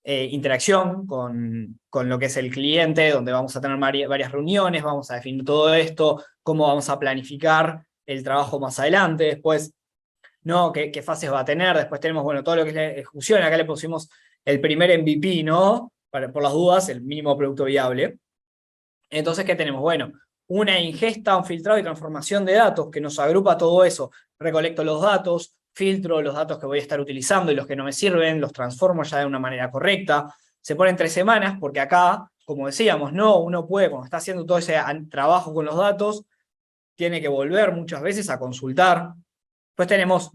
interacción con lo que es el cliente, donde vamos a tener varias reuniones, vamos a definir todo esto, cómo vamos a planificar el trabajo más adelante, después, ¿no? ¿Qué fases va a tener? Después tenemos, bueno, todo lo que es la ejecución. Acá le pusimos el primer MVP, ¿no? por las dudas, el mínimo producto viable. Entonces, ¿qué tenemos? Bueno, una ingesta, un filtrado y transformación de datos que nos agrupa todo eso. Recolecto los datos, filtro los datos que voy a estar utilizando y los que no me sirven, los transformo ya de una manera correcta. Se ponen 3 semanas porque acá, como decíamos, no, uno puede, cuando está haciendo todo ese trabajo con los datos, tiene que volver muchas veces a consultar. Después tenemos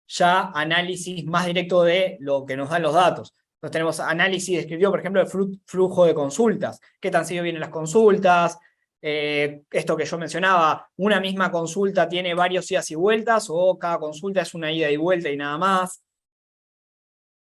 ya análisis más directo de lo que nos dan los datos. Entonces tenemos análisis descriptivo, por ejemplo, de flujo de consultas. ¿Qué tan seguido vienen las consultas? Esto que yo mencionaba, una misma consulta tiene varios idas y vueltas, o cada consulta es una ida y vuelta y nada más.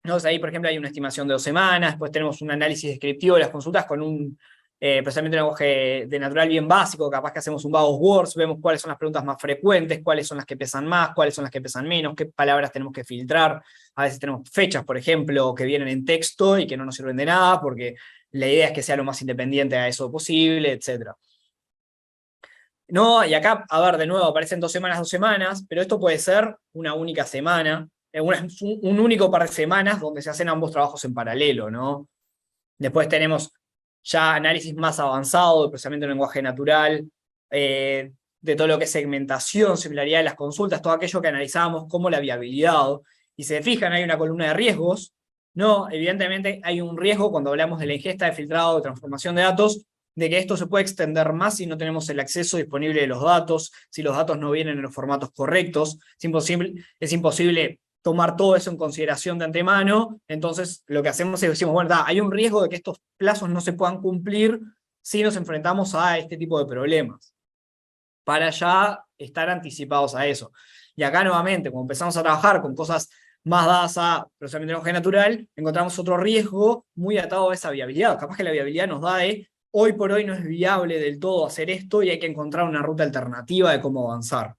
Entonces ahí, por ejemplo, hay una estimación de 2 semanas, después tenemos un análisis descriptivo de las consultas con un procesamiento de lenguaje de natural bien básico, capaz que hacemos un Bag of Words, vemos cuáles son las preguntas más frecuentes, cuáles son las que pesan más, cuáles son las que pesan menos, qué palabras tenemos que filtrar. A veces tenemos fechas, por ejemplo, que vienen en texto y que no nos sirven de nada, porque la idea es que sea lo más independiente a eso posible, etc. No, y acá, a ver, de nuevo, aparecen 2 semanas, pero esto puede ser una única semana, un único par de semanas donde se hacen ambos trabajos en paralelo, ¿no? Después tenemos ya análisis más avanzado de procesamiento de lenguaje natural, de todo lo que es segmentación, similaridad de las consultas, todo aquello que analizábamos como la viabilidad. Y se fijan, hay una columna de riesgos, ¿no? Evidentemente hay un riesgo cuando hablamos de la ingesta, de filtrado, de transformación de datos, de que esto se puede extender más si no tenemos el acceso disponible de los datos, si los datos no vienen en los formatos correctos. Es imposible tomar todo eso en consideración de antemano. Entonces lo que hacemos es decimos, bueno, hay un riesgo de que estos plazos no se puedan cumplir si nos enfrentamos a este tipo de problemas, para ya estar anticipados a eso. Y acá nuevamente, cuando empezamos a trabajar con cosas más dadas a procesamiento de lenguaje natural, encontramos otro riesgo muy atado a esa viabilidad. Capaz que la viabilidad nos da de, hoy por hoy no es viable del todo hacer esto y hay que encontrar una ruta alternativa de cómo avanzar.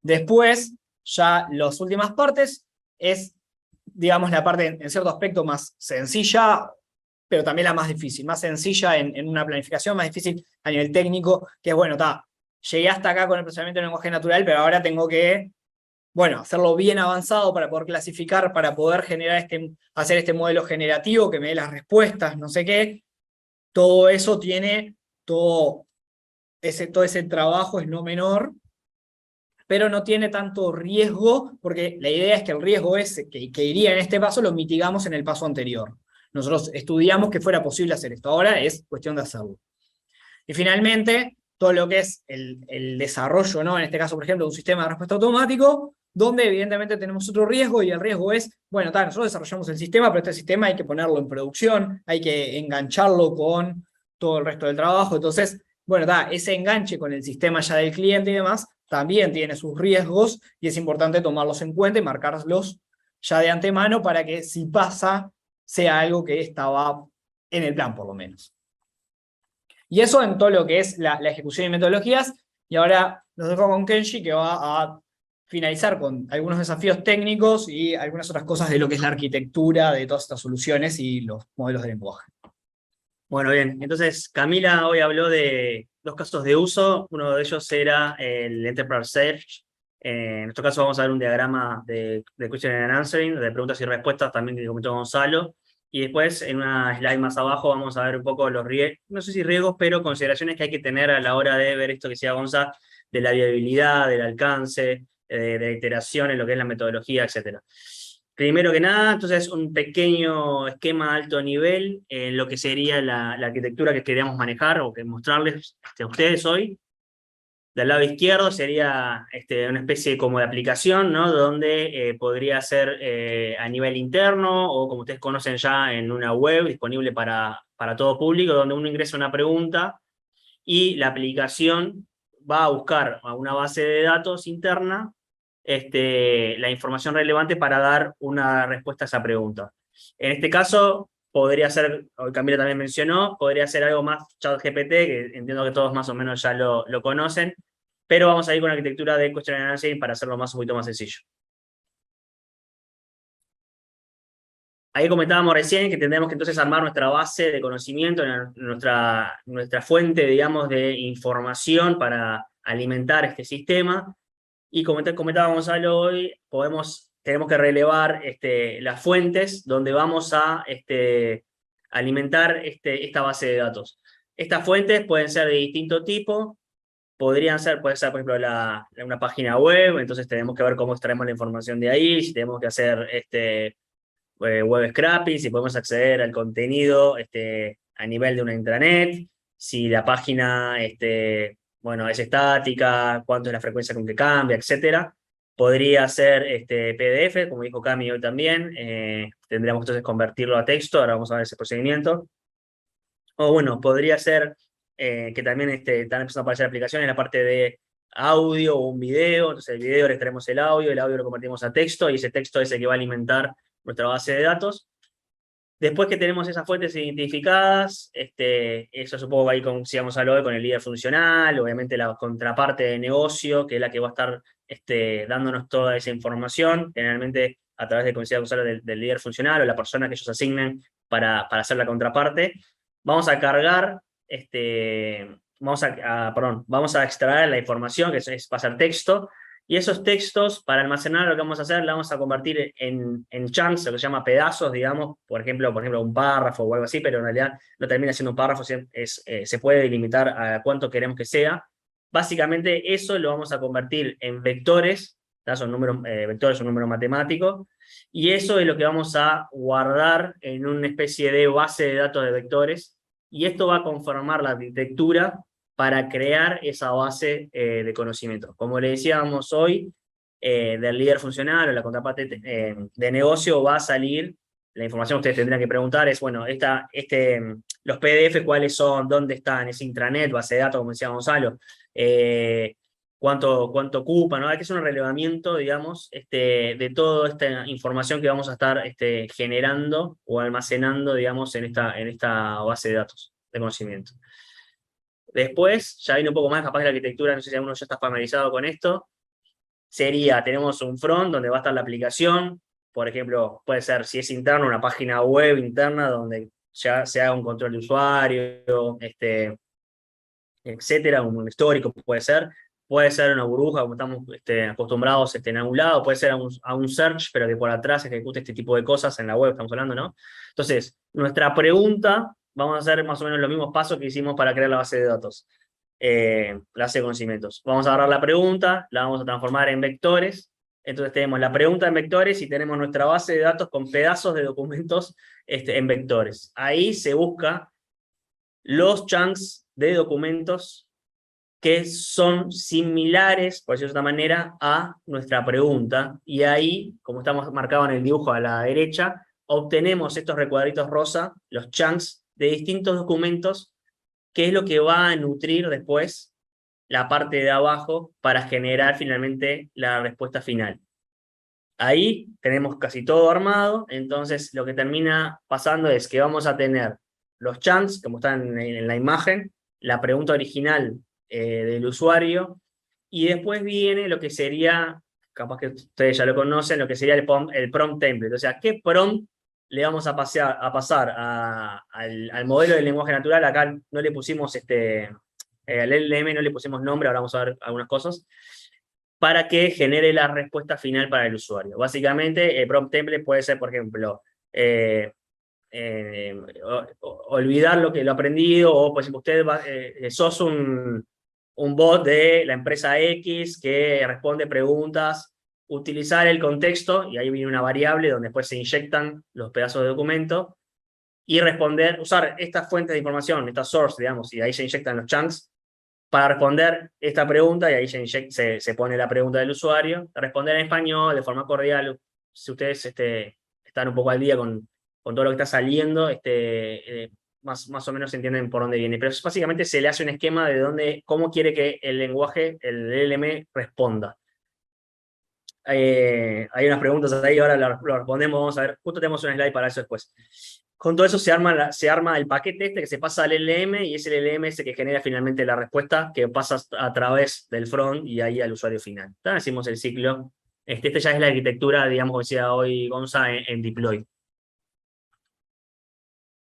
Después, ya las últimas partes, es, digamos, la parte en cierto aspecto más sencilla, pero también la más difícil, más sencilla en una planificación, más difícil a nivel técnico, que es, bueno, llegué hasta acá con el procesamiento de lenguaje natural, pero ahora tengo que, bueno, hacerlo bien avanzado para poder clasificar, para poder generar hacer este modelo generativo que me dé las respuestas, no sé qué. Todo eso tiene, todo ese trabajo es no menor, pero no tiene tanto riesgo, porque la idea es que el riesgo que iría en este paso lo mitigamos en el paso anterior. Nosotros estudiamos que fuera posible hacer esto, ahora es cuestión de hacerlo. Y finalmente, todo lo que es el desarrollo, ¿no? En este caso, por ejemplo, de un sistema de respuesta automático, donde evidentemente tenemos otro riesgo, y el riesgo es, bueno, nosotros desarrollamos el sistema, pero este sistema hay que ponerlo en producción, hay que engancharlo con todo el resto del trabajo. Entonces, bueno, ese enganche con el sistema ya del cliente y demás, también tiene sus riesgos, y es importante tomarlos en cuenta y marcarlos ya de antemano para que si pasa, sea algo que estaba en el plan, por lo menos. Y eso en todo lo que es la ejecución y metodologías. Y ahora los dejo con Kenji, que va a finalizar con algunos desafíos técnicos y algunas otras cosas de lo que es la arquitectura de todas estas soluciones y los modelos de lenguaje.
Bueno, bien. Entonces, Camila hoy habló de 2 casos de uso. Uno de ellos era el Enterprise Search. En nuestro caso vamos a ver un diagrama de Question and Answering, de preguntas y respuestas también que comentó Gonzalo. Y después, en una slide más abajo, vamos a ver un poco los riesgos, no sé si riesgos, pero consideraciones que hay que tener a la hora de ver esto que decía Gonza, de la viabilidad, del alcance, de la iteración en lo que es la metodología, etc. Primero que nada, entonces, un pequeño esquema alto nivel en lo que sería la arquitectura que queríamos manejar o que mostrarles a ustedes hoy. Del lado izquierdo sería una especie como de aplicación, ¿no? Donde podría ser a nivel interno o como ustedes conocen ya en una web disponible para todo público, donde uno ingresa una pregunta y la aplicación va a buscar a una base de datos interna la información relevante para dar una respuesta a esa pregunta. En este caso podría ser, Camila también mencionó, podría ser algo más ChatGPT, que entiendo que todos más o menos ya lo conocen, pero vamos a ir con la arquitectura de Question and Answering para hacerlo un poquito más sencillo. Ahí comentábamos recién que tendremos que entonces armar nuestra base de conocimiento, nuestra fuente, digamos, de información para alimentar este sistema. Y como comentaba Gonzalo hoy, podemos tenemos que relevar las fuentes donde vamos a alimentar esta base de datos. Estas fuentes pueden ser de distinto tipo, puede ser, por ejemplo, una página web, entonces tenemos que ver cómo extraemos la información de ahí, si tenemos que hacer web scraping, si podemos acceder al contenido a nivel de una intranet, si la página bueno, es estática, cuánto es la frecuencia con que cambia, etcétera. Podría ser PDF, como dijo Cami hoy también, tendríamos entonces convertirlo a texto, ahora vamos a ver ese procedimiento. O bueno, podría ser que también están empezando a aparecer aplicaciones en la parte de audio o un video, entonces el video le extraemos el audio lo convertimos a texto, y ese texto es el que va a alimentar nuestra base de datos. Después que tenemos esas fuentes identificadas, eso supongo que ahí sigamos a lo de con el líder funcional, obviamente la contraparte de negocio, que es la que va a estar dándonos toda esa información, generalmente a través de considerar usuario del líder funcional o la persona que ellos asignen para hacer la contraparte. Vamos a cargar, vamos a extraer la información, que va a ser texto, y esos textos, para almacenar, lo que vamos a hacer, la vamos a convertir en chunks, lo que se llama pedazos, digamos, por ejemplo, un párrafo o algo así, pero en realidad no termina siendo un párrafo, se puede delimitar a cuánto queremos que sea. Básicamente eso lo vamos a convertir en vectores, son números, vectores son números matemáticos, y eso es lo que vamos a guardar en una especie de base de datos de vectores, y esto va a conformar la arquitectura para crear esa base de conocimiento. Como le decíamos hoy, del líder funcional o la contraparte de negocio va a salir, la información que ustedes tendrán que preguntar es, bueno, los PDF, ¿cuáles son? ¿Dónde están? ¿Es intranet, base de datos, como decía Gonzalo? ¿Cuánto ocupa? ¿No? Hay que hacer un relevamiento, digamos, de toda esta información que vamos a estar generando o almacenando, digamos, en esta base de datos de conocimiento. Después, ya viene un poco más capaz de la arquitectura, no sé si alguno ya está familiarizado con esto, tenemos un front donde va a estar la aplicación, por ejemplo, puede ser, si es interno, una página web interna donde ya se haga un control de usuario, etcétera, un histórico puede ser una burbuja, como estamos acostumbrados en algún lado, puede ser a un search, pero que por atrás ejecute este tipo de cosas en la web, estamos hablando, ¿no? Entonces, nuestra pregunta, vamos a hacer más o menos los mismos pasos que hicimos para crear la base de datos, la base de conocimientos. Vamos a agarrar la pregunta, la vamos a transformar en vectores, entonces tenemos la pregunta en vectores y tenemos nuestra base de datos con pedazos de documentos en vectores. Ahí se busca los chunks de documentos que son similares, por decirlo de esta manera, a nuestra pregunta, y ahí, como estamos marcados en el dibujo a la derecha, obtenemos estos recuadritos rosa, los chunks de distintos documentos, que es lo que va a nutrir después la parte de abajo para generar finalmente la respuesta final. Ahí tenemos casi todo armado, entonces lo que termina pasando es que vamos a tener los chunks, como están en la imagen, la pregunta original del usuario, y después viene lo que sería, capaz que ustedes ya lo conocen, lo que sería el prompt template, o sea, ¿qué prompt le vamos a pasar al modelo del lenguaje natural? Acá no le pusimos, al LLM no le pusimos nombre, ahora vamos a ver algunas cosas, para que genere la respuesta final para el usuario. Básicamente, el prompt template puede ser, por ejemplo, olvidar lo aprendido, o por ejemplo, usted sos un bot de la empresa X que responde preguntas, utilizar el contexto, y ahí viene una variable donde después se inyectan los pedazos de documento, y usar estas fuentes de información, estas source, digamos, y ahí se inyectan los chunks, para responder esta pregunta, y ahí se pone la pregunta del usuario, responder en español, de forma cordial. Si ustedes están un poco al día con todo lo que está saliendo, más o menos entienden por dónde viene. Pero básicamente se le hace un esquema de cómo quiere que el lenguaje, el LLM, responda. Hay unas preguntas ahí, ahora lo respondemos, vamos a ver, justo tenemos un slide para eso después. Con todo eso se arma el paquete que se pasa al LLM, y es el LLM ese que genera finalmente la respuesta que pasa a través del front y ahí al usuario final. Decimos el ciclo. Este ya es la arquitectura, digamos, como decía hoy Gonza, en deploy.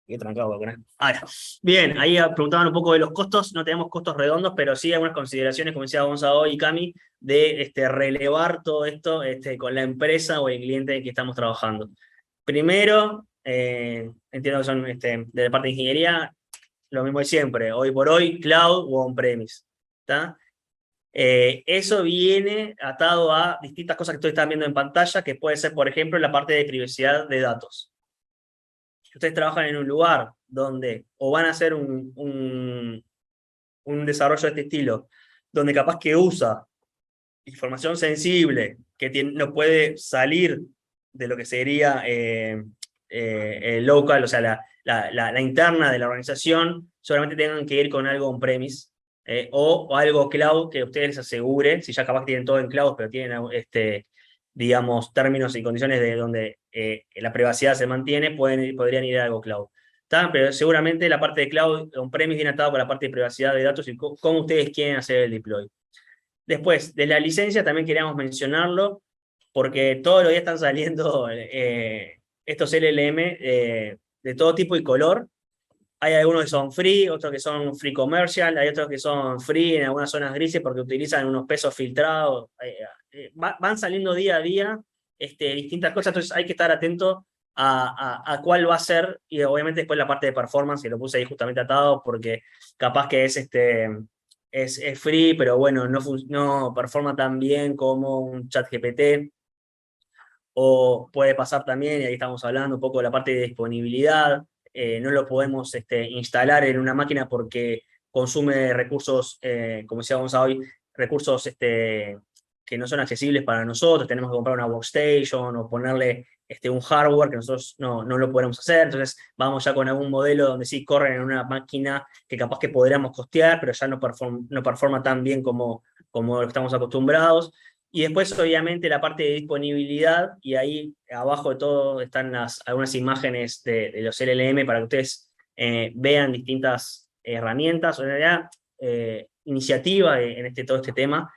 Qué trancado, con esto. Ahora, bien, ahí preguntaban un poco de los costos, no tenemos costos redondos, pero sí algunas consideraciones, como decía Gonzalo y Cami, de relevar todo esto con la empresa o el cliente que estamos trabajando. Primero, entiendo que son de la parte de ingeniería, lo mismo de siempre, hoy por hoy, cloud o on-premise. ¿Está? Eso viene atado a distintas cosas que ustedes están viendo en pantalla, que puede ser, por ejemplo, la parte de privacidad de datos. Si ustedes trabajan en un lugar donde o van a hacer un desarrollo de este estilo, donde capaz que usa información sensible que no puede salir de lo que sería local, o sea, la interna de la organización, solamente tengan que ir con algo on-premise o algo cloud que ustedes les asegure, si ya capaz que tienen todo en cloud, pero tienen digamos, términos y condiciones de donde la privacidad se mantiene, podrían ir a algo cloud. ¿Está? Pero seguramente la parte de cloud on-premise viene atado con la parte de privacidad de datos y cómo ustedes quieren hacer el deploy. Después, de la licencia también queríamos mencionarlo, porque todos los días están saliendo estos LLM de todo tipo y color. Hay algunos que son free, otros que son free commercial, hay otros que son free en algunas zonas grises porque utilizan unos pesos filtrados. Van saliendo día a día distintas cosas, entonces hay que estar atento a cuál va a ser, y obviamente después la parte de performance, que lo puse ahí justamente atado, porque capaz que es free, pero bueno, no performa tan bien como un ChatGPT, o puede pasar también, y ahí estamos hablando un poco de la parte de disponibilidad, no lo podemos instalar en una máquina porque consume recursos, como decíamos hoy, recursos que no son accesibles para nosotros, tenemos que comprar una workstation o ponerle un hardware que nosotros no lo podemos hacer, entonces vamos ya con algún modelo donde sí corren en una máquina que capaz que podríamos costear, pero ya no performa tan bien como lo que estamos acostumbrados. Y después, obviamente, la parte de disponibilidad, y ahí abajo de todo están algunas imágenes de los LLM para que ustedes vean distintas herramientas, o en realidad iniciativa en todo este tema,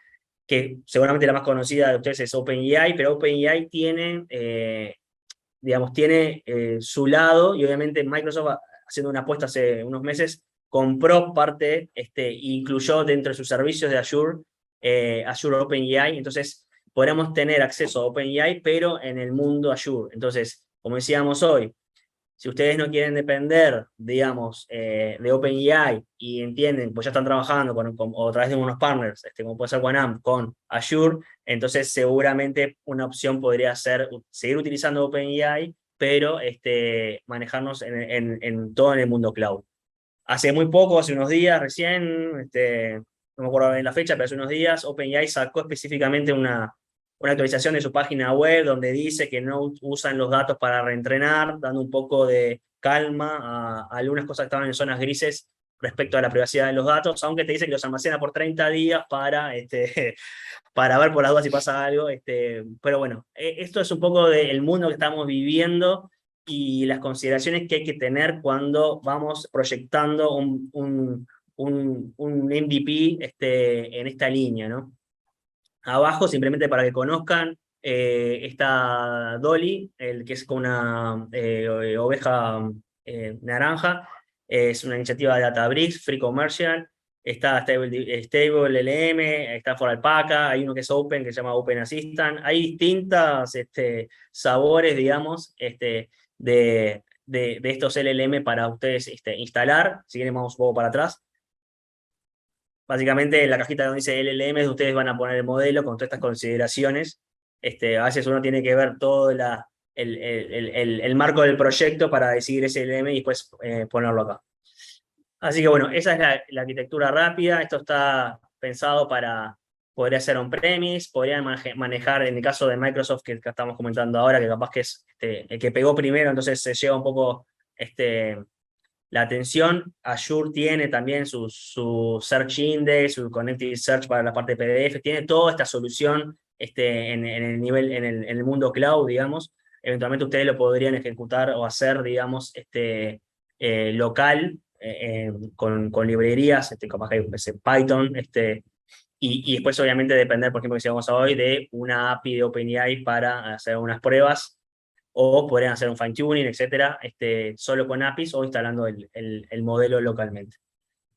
que seguramente la más conocida de ustedes es OpenAI, pero OpenAI tiene, digamos, tiene su lado, y obviamente Microsoft, haciendo una apuesta hace unos meses, compró parte, incluyó dentro de sus servicios de Azure, Azure OpenAI, entonces podremos tener acceso a OpenAI, pero en el mundo Azure. Entonces, como decíamos hoy, si ustedes no quieren depender, digamos, de OpenAI y entienden, pues ya están trabajando o a través de unos partners, como puede ser OneApp, con Azure, entonces seguramente una opción podría ser seguir utilizando OpenAI, pero manejarnos todo en el mundo cloud. Hace muy poco, hace unos días recién, no me acuerdo bien la fecha, pero hace unos días, OpenAI sacó específicamente una actualización de su página web donde dice que no usan los datos para reentrenar, dando un poco de calma a algunas cosas que estaban en zonas grises respecto a la privacidad de los datos, aunque te dice que los almacena por 30 días para, para ver por las dudas si pasa algo. Pero bueno, esto es un poco del mundo que estamos viviendo y las consideraciones que hay que tener cuando vamos proyectando un MVP en esta línea, ¿no? Abajo, simplemente para que conozcan, está Dolly, que es con una oveja naranja, es una iniciativa de Databricks, Free Commercial, está Stable LM, está For Alpaca, hay uno que es Open, que se llama Open Assistant, hay distintas sabores, digamos, de estos LLM para ustedes instalar. Si quieren vamos un poco para atrás. Básicamente, en la cajita donde dice LLM, ustedes van a poner el modelo con todas estas consideraciones. A veces uno tiene que ver todo el marco del proyecto para decidir ese LLM y después ponerlo acá. Así que bueno, esa es la arquitectura rápida. Esto está pensado para poder hacer on-premise, podrían manejar, en el caso de Microsoft, que estamos comentando ahora, que capaz que es el que pegó primero, entonces se lleva un poco la atención. Azure tiene también su Search Index, su Connected Search para la parte de PDF, tiene toda esta solución en el nivel, en el mundo cloud, digamos. Eventualmente ustedes lo podrían ejecutar o hacer, digamos, local, con librerías, capaz que Python, y después obviamente depender, por ejemplo, que si vamos a hoy, de una API de OpenAI para hacer unas pruebas. o podrían hacer un fine tuning, etcétera, solo con APIs o instalando el modelo localmente.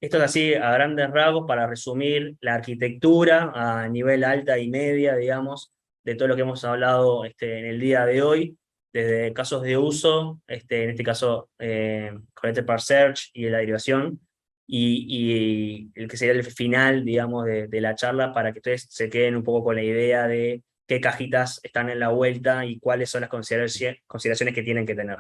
Esto es así a grandes rasgos para resumir la arquitectura a nivel alta y media, digamos, de todo lo que hemos hablado en el día de hoy, desde casos de uso, en este caso Connected Parse Search y la derivación, y el que sería el final, digamos, de la charla para que ustedes se queden un poco con la idea de qué cajitas están en la vuelta y cuáles son las consideraciones que tienen que tener.